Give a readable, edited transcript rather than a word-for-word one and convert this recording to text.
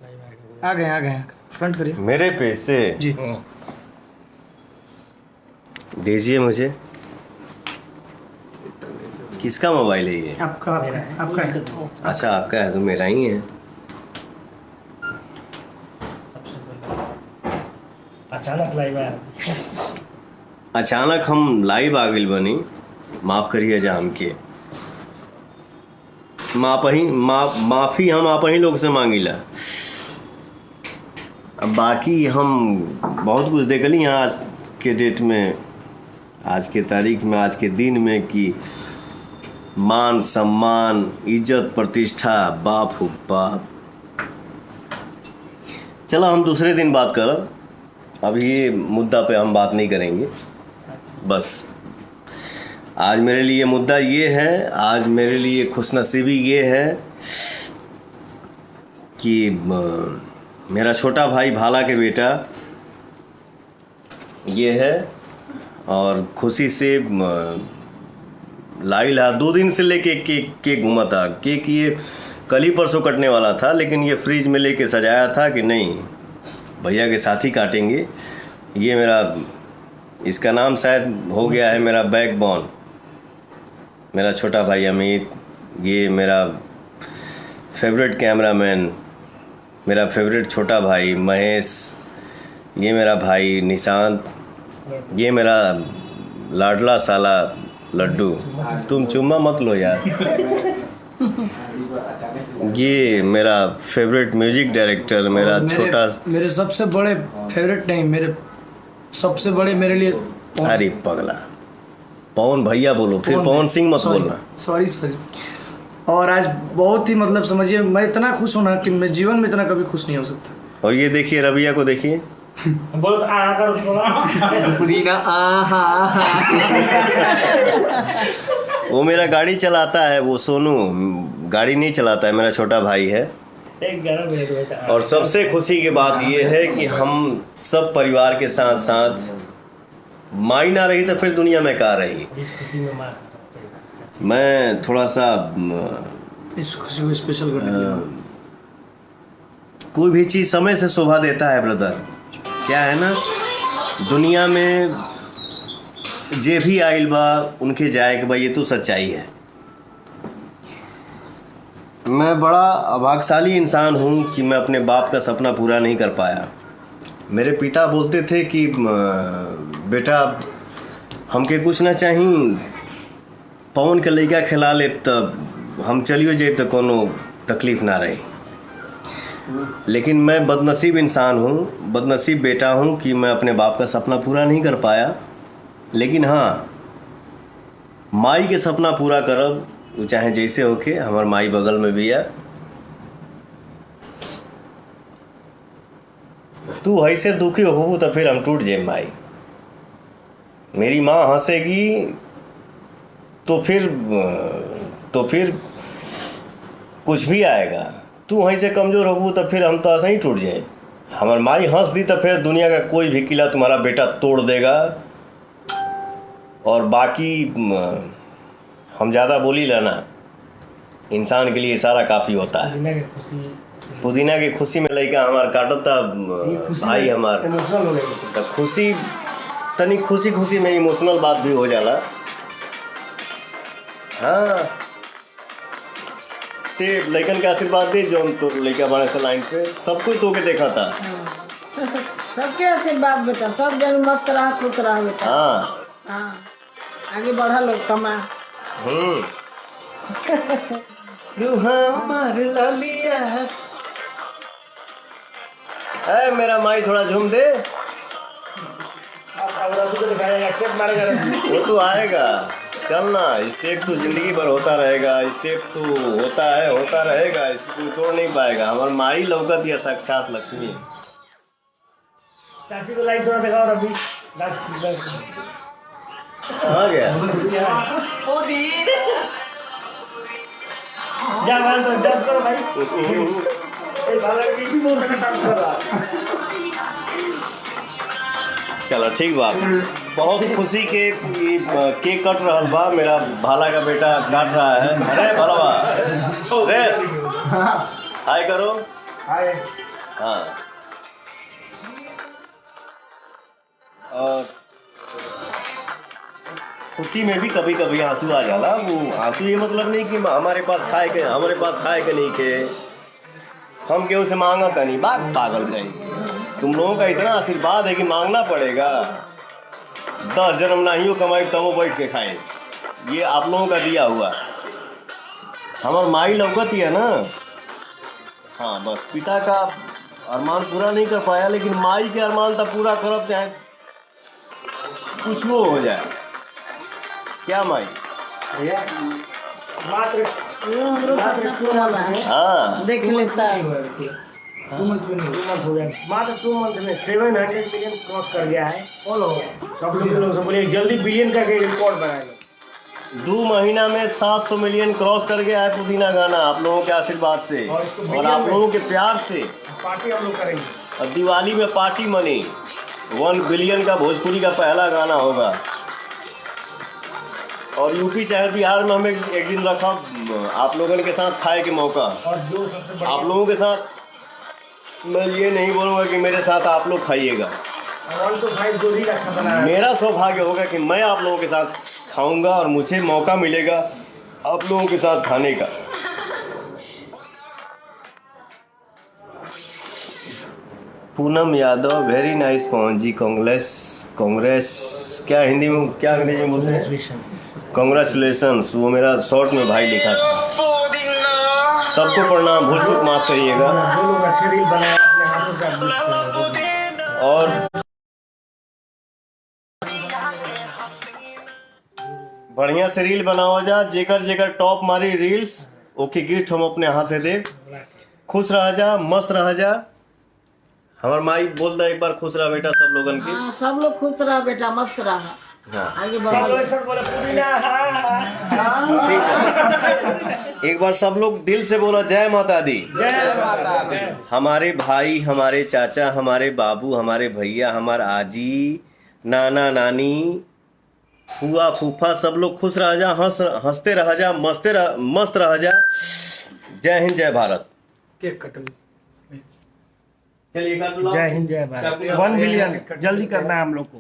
आ गए फ्रंट करिए। मेरे पेज से जी दीजिए मुझे। किसका मोबाइल है ये? आपका आपका है। अच्छा आपका है तो मेरा ही है। अचानक लाइव आया। अचानक हम लाइव आ गइल बनी, माफ करिए जान के। माफी हम आप ही लोग से मांगिला। अब बाकी हम बहुत कुछ देखली आज के डेट में, आज के तारीख में, आज के दिन में कि मान सम्मान, इज्जत, प्रतिष्ठा, बाप हो बाप। चलो हम दूसरे दिन बात करब, अब ये मुद्दा पे हम बात नहीं करेंगे। बस आज मेरे लिए मुद्दा ये है, आज मेरे लिए खुशनसीबी ये है कि मेरा छोटा भाई भाला के बेटा ये है और खुशी से लाइल है। 2 दिन से लेके केक घूमा था। केक ये कल ही परसों कटने वाला था, लेकिन ये फ्रिज में लेके सजाया था कि नहीं भैया के साथ ही काटेंगे। ये मेरा, इसका नाम शायद हो गया है मेरा बैकबोन, मेरा छोटा भाई अमित। ये मेरा फेवरेट कैमरामैन, मेरा फेवरेट छोटा भाई महेश। ये मेरा भाई निशांत। ये मेरा लाडला साला लड्डू। तुम चुम्मा मत लो यार। ये मेरा फेवरेट म्यूजिक डायरेक्टर, मेरा छोटा, मेरे सबसे बड़े फेवरेट नहीं, मेरे सबसे बड़े मेरे लिए अरे पगला पवन भैया बोलो, फिर पवन सिंह मत बोलना। सॉरी। और आज बहुत ही मतलब समझिए, मैं इतना खुश हूँ ना कि मैं जीवन में इतना कभी खुश नहीं हो सकता। और ये देखिए रबिया को देखिए, बहुत आकर पुदीना वो मेरा गाड़ी चलाता है, वो सोनू गाड़ी नहीं चलाता है, मेरा छोटा भाई है। एक 11 मिनट में था। और सबसे खुशी की बात ये है कि हम सब परिवार के साथ साथ, माई ना रही तो फिर दुनिया में क्या रही। इस खुशी में मार मैं थोड़ा सा इस खुशी को स्पेशल करने के लिए कोई भी चीज़ समय से शोभा देता है ब्रदर। क्या है ना, दुनिया में जे भी आइल बा उनके जाए के बा, ये तो सच्चाई है। मैं बड़ा अभाग्यशाली इंसान हूँ कि मैं अपने बाप का सपना पूरा नहीं कर पाया। मेरे पिता बोलते थे कि बेटा हमके कुछ ना चाहिए, पवन के लड़का खिला ले तब हम चलियो जाए तो कोनो तकलीफ ना रही। लेकिन मैं बदनसीब इंसान हूँ, बदनसीब बेटा हूँ कि मैं अपने बाप का सपना पूरा नहीं कर पाया। लेकिन हाँ, माई के सपना पूरा करब, वो चाहे जैसे होके। हमार माई बगल में भी है। तू ऐसे दुखी हो तो फिर हम टूट जाए माई। मेरी माँ हंसेगी तो फिर कुछ भी आएगा। तू वहीं से कमज़ोर हो तो फिर हम तो ऐसा ही टूट जाए। हमार माई हंस दी तो फिर दुनिया का कोई भी किला तुम्हारा बेटा तोड़ देगा। और बाकी हम ज़्यादा बोली लेना, इंसान के लिए इशारा काफ़ी होता है। पुदीना की खुशी में लड़का हमार काटता भाई हमार, तो खुशी तनी खुशी में इमोशनल बात भी हो जाला। हाँ, ते लड़कन के आशीर्वाद दे जो तो लड़का बने से लाइन पे सब कुछ तो के देखा था। सबके आशीर्वाद बेटा, सब जन मस्त रहा, खुश रहा बेटा। हाँ हाँ, आगे बढ़ा लोग कमा। तू हमार ललिया है। मेरा माई थोड़ा झूम दे। वो तो आएगा, चलना। स्टेप तो जिंदगी भर होता रहेगा, स्टेप तो होता रहेगा, इसको कोई तोड़ नहीं पाएगा। हमार माई लौकत या साक्षात लक्ष्मी। चाची को लाइट थोड़ा दिखाओ रवि। कहाँ गया? जा भाई तो डांस करो भाई। ए भाला की भी बहुत डांस कर रहा है। चलो ठीक बात। बहुत खुशी के केक कट रहा बा। मेरा भाला का बेटा काट रहा है। अरे भलवा, अरे हाय करो। हाय। हाँ। और खुशी में भी कभी कभी आंसू आ जाला। वो आंसू ये मतलब नहीं कि हमारे पास खाए के नहीं के हम केहू से मांगा था नहीं, बात पागल कहीं। तुम लोगों का इतना आशीर्वाद है कि मांगना पड़ेगा। 10 जन्म नहीं हो कमाई तब वो बैठ के खाए, ये आप लोगों का दिया हुआ। हमार माई लौकत ही है ना। हाँ बस पिता का अरमान पूरा नहीं कर पाया, लेकिन माई के अरमान तब पूरा करब चाहे कुछ वो हो जाए। क्या माई? भैया मात्र ये हमरो सपना पूरा हुआ है। हाँ देख लेता है। 2 मंथ हो गया। मात्र 2 मंथ में 700 मिलियन क्रॉस कर गया है। फॉलो सब लोग से बोलिए जल्दी बिलियन का रिकॉर्ड बनाएगा। 2 महीना में 700 मिलियन क्रॉस कर गया है पुदीना गाना, आप लोगों के आशीर्वाद से और आप लोगों के प्यार से। पार्टी हम लोग करेंगे और दिवाली में पार्टी मनी 1 बिलियन का भोजपुरी का पहला गाना होगा। और यूपी चाहे बिहार में हमें एक दिन रखा आप लोगों के साथ खाए के मौका। और जो सबसे बड़ा आप लोगों के साथ मैं ये नहीं बोलूँगा कि मेरे साथ आप लोग खाइएगा। 1 to 5 जोड़ी का अच्छा बना है। मेरा सौभाग्य होगा कि मैं आप लोगों के साथ खाऊंगा और मुझे मौका मिलेगा आप लोगों के साथ खाने का। पूनम यादव वेरी नाइस पवन जी, कांग्रेस क्या हिंदी में क्या अंग्रेजी में बोलते हैं? कांग्रेचुलेशंस। वो मेरा शॉर्ट में भाई लिखा था। सबको प्रणाम, भूल चूक माफ करिएगा। जो लोग अच्छे रील बनाए अपने हाथों से आप लिखते हैं। और बढ़िया से रील बनाओ जा, जेकर टॉप मारी रील्स ओके गिफ्ट हम अपने हाथ से दे। खुश रह जा, मस्त रह जा। हमार माई बोल दे एक बार खुश रह बेटा सब लोगन की। हाँ, सब लोग खुश रहा बेटा, मस्त रहा। हाँ आगे सब बढ़ो। लोग सब बोले पुदीना ठीक है, एक बार सब लोग दिल से बोला जय माता दी। जय माता दी। हमारे भाई, हमारे चाचा, हमारे बाबू, हमारे भैया, हमारे आजी, नाना नानी, फूआ फूफा, सब लोग खुश रह जा, हंसते रह जा, मस्त रह जा। जय हिंद, जय भारत। केक कटो। चलिए जय हिंद जय भारत। 1 बिलियन जल्दी करना है हम लोग को।